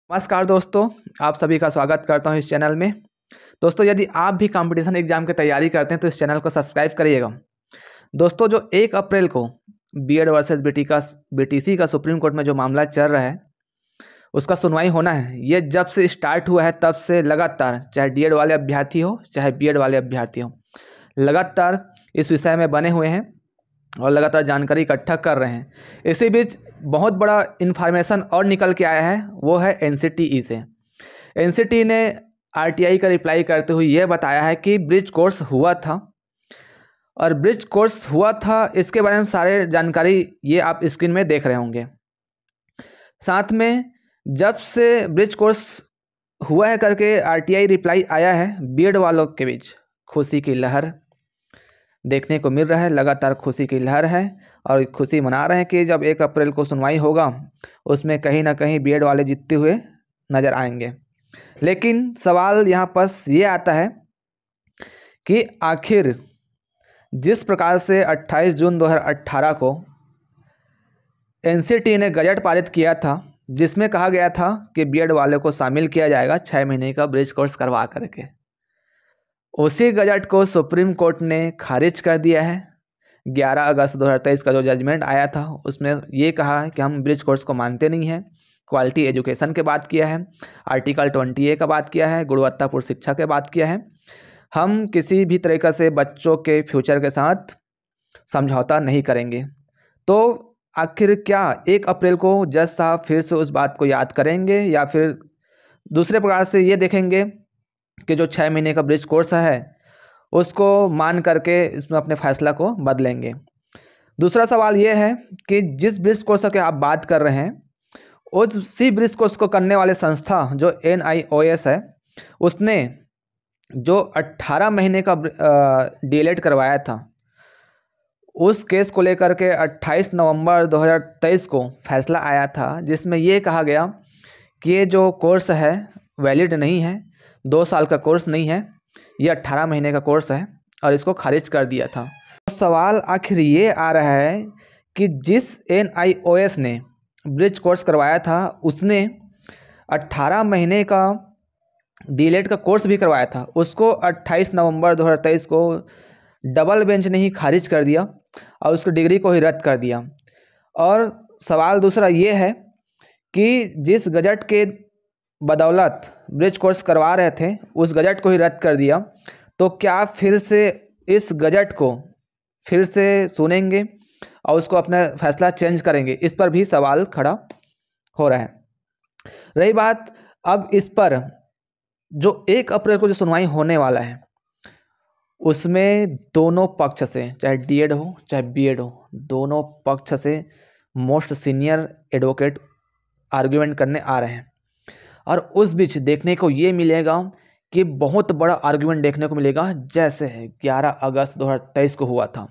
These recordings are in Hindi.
नमस्कार दोस्तों, आप सभी का स्वागत करता हूं इस चैनल में। दोस्तों, यदि आप भी कंपटीशन एग्जाम की तैयारी करते हैं तो इस चैनल को सब्सक्राइब करिएगा। दोस्तों, जो 1 अप्रैल को बीएड वर्सेस बीटीसी का सुप्रीम कोर्ट में जो मामला चल रहा है उसका सुनवाई होना है। ये जब से स्टार्ट हुआ है तब से लगातार, चाहे डीएड वाले अभ्यर्थी हो चाहे बीएड वाले अभ्यर्थी हो, लगातार इस विषय में बने हुए हैं और लगातार जानकारी इकट्ठा कर रहे हैं। इसी बीच बहुत बड़ा इन्फॉर्मेशन और निकल के आया है, वो है एनसीटीई से। एनसीटीई ने आरटीआई का रिप्लाई करते हुए ये बताया है कि ब्रिज कोर्स हुआ था, और ब्रिज कोर्स हुआ था इसके बारे में सारे जानकारी ये आप स्क्रीन में देख रहे होंगे। साथ में जब से ब्रिज कोर्स हुआ है करके आरटीआई रिप्लाई आया है, बीएड वालों के बीच खुशी की लहर देखने को मिल रहा है। लगातार खुशी की लहर है और खुशी मना रहे हैं कि जब 1 अप्रैल को सुनवाई होगा उसमें कहीं ना कहीं बीएड वाले जीतते हुए नज़र आएंगे। लेकिन सवाल यहाँ पर ये आता है कि आखिर जिस प्रकार से 28 जून 2018 को एनसीटीई ने गजट पारित किया था जिसमें कहा गया था कि बीएड वाले को शामिल किया जाएगा 6 महीने का ब्रिज कोर्स करवा करके, उसी गजट को सुप्रीम कोर्ट ने खारिज कर दिया है। 11 अगस्त 2023 का जो जजमेंट आया था उसमें ये कहा कि हम ब्रिज कोर्स को मानते नहीं हैं। क्वालिटी एजुकेशन के बात किया है, आर्टिकल 20A का बात किया है, गुणवत्तापूर्ण शिक्षा के बात किया है। हम किसी भी तरीक़े से बच्चों के फ्यूचर के साथ समझौता नहीं करेंगे। तो आखिर क्या 1 अप्रैल को जज साहब फिर से उस बात को याद करेंगे या फिर दूसरे प्रकार से ये देखेंगे कि जो 6 महीने का ब्रिज कोर्स है उसको मान करके इसमें अपने फैसला को बदलेंगे। दूसरा सवाल ये है कि जिस ब्रिज कोर्स की आप बात कर रहे हैं उसी ब्रिज कोर्स को करने वाले संस्था जो NIOS है उसने जो 18 महीने का डीएलएड करवाया था उस केस को लेकर के 28 नवंबर 2023 को फैसला आया था जिसमें ये कहा गया कि ये जो कोर्स है वैलिड नहीं है, 2 साल का कोर्स नहीं है, ये 18 महीने का कोर्स है और इसको खारिज कर दिया था। तो सवाल आखिर ये आ रहा है कि जिस NIOS ने ब्रिज कोर्स करवाया था उसने 18 महीने का डीएलएड का कोर्स भी करवाया था, उसको 28 नवंबर 2023 को डबल बेंच ने ही खारिज कर दिया और उसकी डिग्री को ही रद्द कर दिया। और सवाल दूसरा ये है कि जिस गजट के बदौलत ब्रिज कोर्स करवा रहे थे उस गजट को ही रद्द कर दिया, तो क्या फिर से इस गजट को फिर से सुनेंगे और उसको अपना फैसला चेंज करेंगे? इस पर भी सवाल खड़ा हो रहा है। रही बात अब इस पर जो 1 अप्रैल को जो सुनवाई होने वाला है उसमें दोनों पक्ष से, चाहे डीएड हो चाहे बीएड हो, दोनों पक्ष से मोस्ट सीनियर एडवोकेट आर्ग्यूमेंट करने आ रहे हैं। और उस बीच देखने को ये मिलेगा कि बहुत बड़ा आर्गुमेंट देखने को मिलेगा जैसे 11 अगस्त 2023 को हुआ था।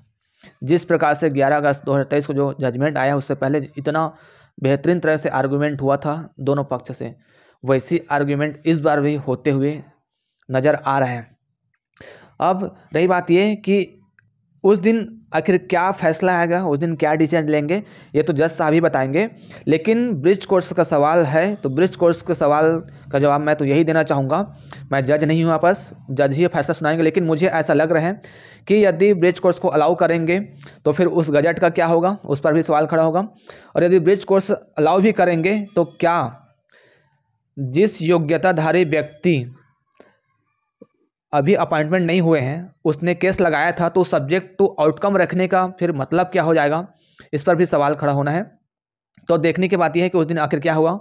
जिस प्रकार से 11 अगस्त 2023 को जो जजमेंट आया उससे पहले इतना बेहतरीन तरह से आर्गुमेंट हुआ था दोनों पक्ष से, वैसी आर्गुमेंट इस बार भी होते हुए नज़र आ रहे हैं। अब रही बात ये कि उस दिन आखिर क्या फैसला आएगा, उस दिन क्या डिसीजन लेंगे, ये तो जज साहब ही बताएंगे। लेकिन ब्रिज कोर्स का सवाल है तो ब्रिज कोर्स के सवाल का जवाब मैं तो यही देना चाहूँगा। मैं जज नहीं हूँ, आपस जज ही फैसला सुनाएंगे, लेकिन मुझे ऐसा लग रहा है कि यदि ब्रिज कोर्स को अलाउ करेंगे तो फिर उस गजट का क्या होगा, उस पर भी सवाल खड़ा होगा। और यदि ब्रिज कोर्स अलाउ भी करेंगे तो क्या जिस योग्यताधारी व्यक्ति अभी अपॉइंटमेंट नहीं हुए हैं उसने केस लगाया था तो सब्जेक्ट टू आउटकम रखने का फिर मतलब क्या हो जाएगा, इस पर भी सवाल खड़ा होना है। तो देखने की बात यह है कि उस दिन आखिर क्या हुआ।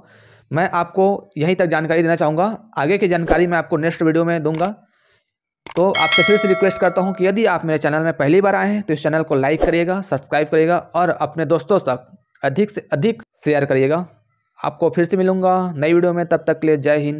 मैं आपको यहीं तक जानकारी देना चाहूँगा, आगे की जानकारी मैं आपको नेक्स्ट वीडियो में दूंगा। तो आपसे फिर से रिक्वेस्ट करता हूँ कि यदि आप मेरे चैनल में पहली बार आए हैं तो इस चैनल को लाइक करिएगा, सब्सक्राइब करिएगा और अपने दोस्तों तक अधिक से अधिक शेयर करिएगा। आपको फिर से मिलूँगा नई वीडियो में, तब तक के लिए जय हिंद।